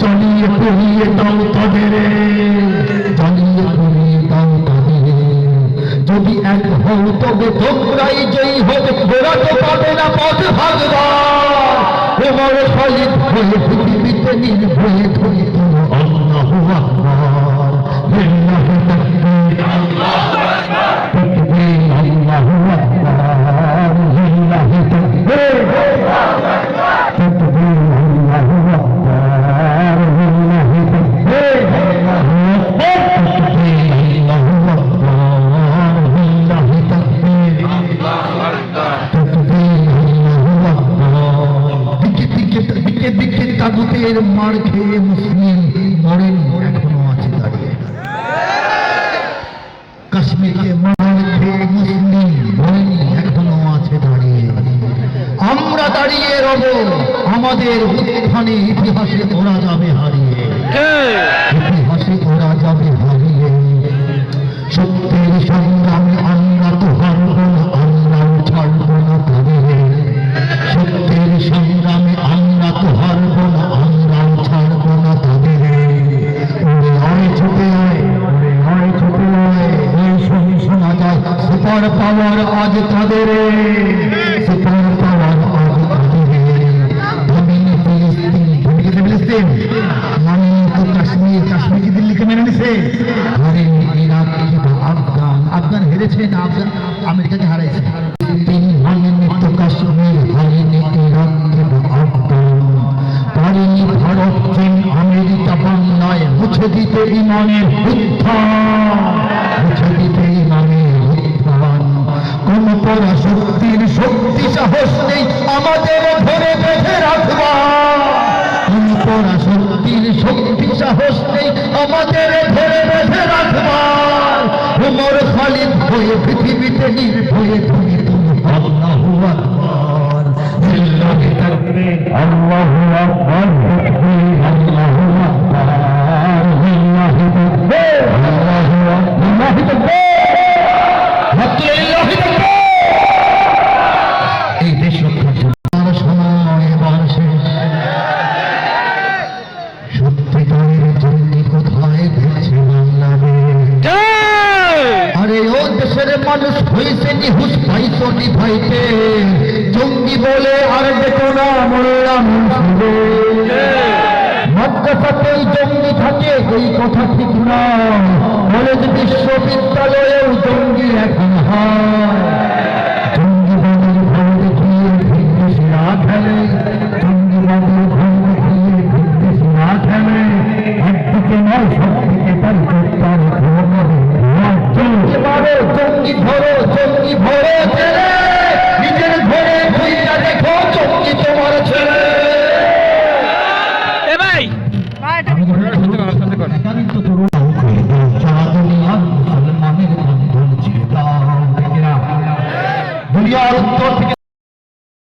জ্বালিয়ে পুড়িয়ে দাও তাদের, জ্বালিয়ে পুড়িয়ে দাও তাদের। যদি এক হও তবে তোমরাই জয়ী হবে, ওরা তো পাবে না পথ ভাগবার। ওমর খালিদ হয়ে পৃথিবীতে নির্ভয়ে ধরে তোলো আল্লাহু আকবার, লিল্লাহি তাকবীর, আল্লাহু আকবার, তাকবীর, আল্লাহু আকবার, লিল্লাহি তাকবীর, আল্লাহু আকবার, তাকবীর, আল্লাহু আকবার, লিল্লাহি তাকবীর, আল্লাহু আকবার, তাকবীর, আল্লাহু আকবার, লিল্লাহি তাকবীর, আল্লাহু আকবার, তাকবীর, আল্লাহু আকবার। দিকে দিকে তাগুতের মার খেয়ে মুসলিম মরেনি, এখনো আছে দাঁড়িয়ে। কাশ্মীরকে মার খেয়ে মুসলিম মরেনি, এখনো আছে দাঁড়িয়ে। আমরা দাঁড়িয়ে রব, আমাদের উত্থানে ইতিহাসে ওরা যাবে হারিয়ে, ইতিহাসে ওরা যাবে হারিয়ে। সত্যের সংগ্রামে আমরা তো হারব না, আমরাও ছাড়ব না তাদের। সত্যের সংগ্রামে আমরা তো হারব না, আমরাও ছাড়ব না তাদের। ওরে আয় ছুটে আয়, ওরে আয় ছুটে আয়, এই শুনি শোনা যায় সুপার পাওয়ার আজ তাদের, সুপার পাওয়ার আজ তাদের। ধমিনি ফিলিস্তিন, ধমিনি ফিলিস্তিন মানেনি তো কাশ্মীর, কাশ্মীর কি দিল্লিকে মেনে নিছে? হারেনি ইরাক কিংবা আফগান, আফগান হেরেছে না, আফগান আমেরিকাকে হারাইছে। তিনি মানেনি তো কাশ্মীর, হারেনি ইরাক কিংবা আফগান। পারেনি ভারত চীন আমেরিকা বাংলায় মুছে দিতে ইমানের উত্থান, মুছে দিতে ইমানের উত্থান। কোন পরাশক্তির শক্তি সাহস নেই আমাদের ধরে বেঁধে রাখবার, কোন পরাশক্তির শক্তি সাহস নেই আমাদের ধরে বেঁধে রাখবার। ওমর খালিদ হয়ে পৃথিবীতে নির্ভয়ে তুমি তুমি আল্লাহু আকবার, লিল্লাহি তাকবীর, আল্লাহু আকবার, তাকবীর, আল্লাহু আকবার, লিল্লাহি তাকবীর, আল্লাহু আকবার, লিল্লাহি তাকবীর, লিল্লাহি তাকবীর। এই দেশ রক্ষার জন্য সময় এবার শেষ। সত্যিকারের জন্য কোথায় দেখছে বাংলাদেশ? আরে ও দেশের মানুষ হয়েছে নিহুস, পাইছো নিভাইতে। জঙ্গি বলে আর দেখো না মোল্লা মুন্সিরে, মাদ্রাসাতেই জঙ্গি থাকে এই কথা ঠিক নয়, কলেজ বিশ্ববিদ্যালয়েও জঙ্গি এখন হয়। জঙ্গিবাদের ভয় দেখিয়ে বিদ্বেষীরা খেলে, জঙ্গিবাদের ভয় দেখিয়ে বিদ্বেষীরা খেলে। একদিকে নয় সবদিকে তার হত্যার খবর, এবারে জঙ্গি ধরে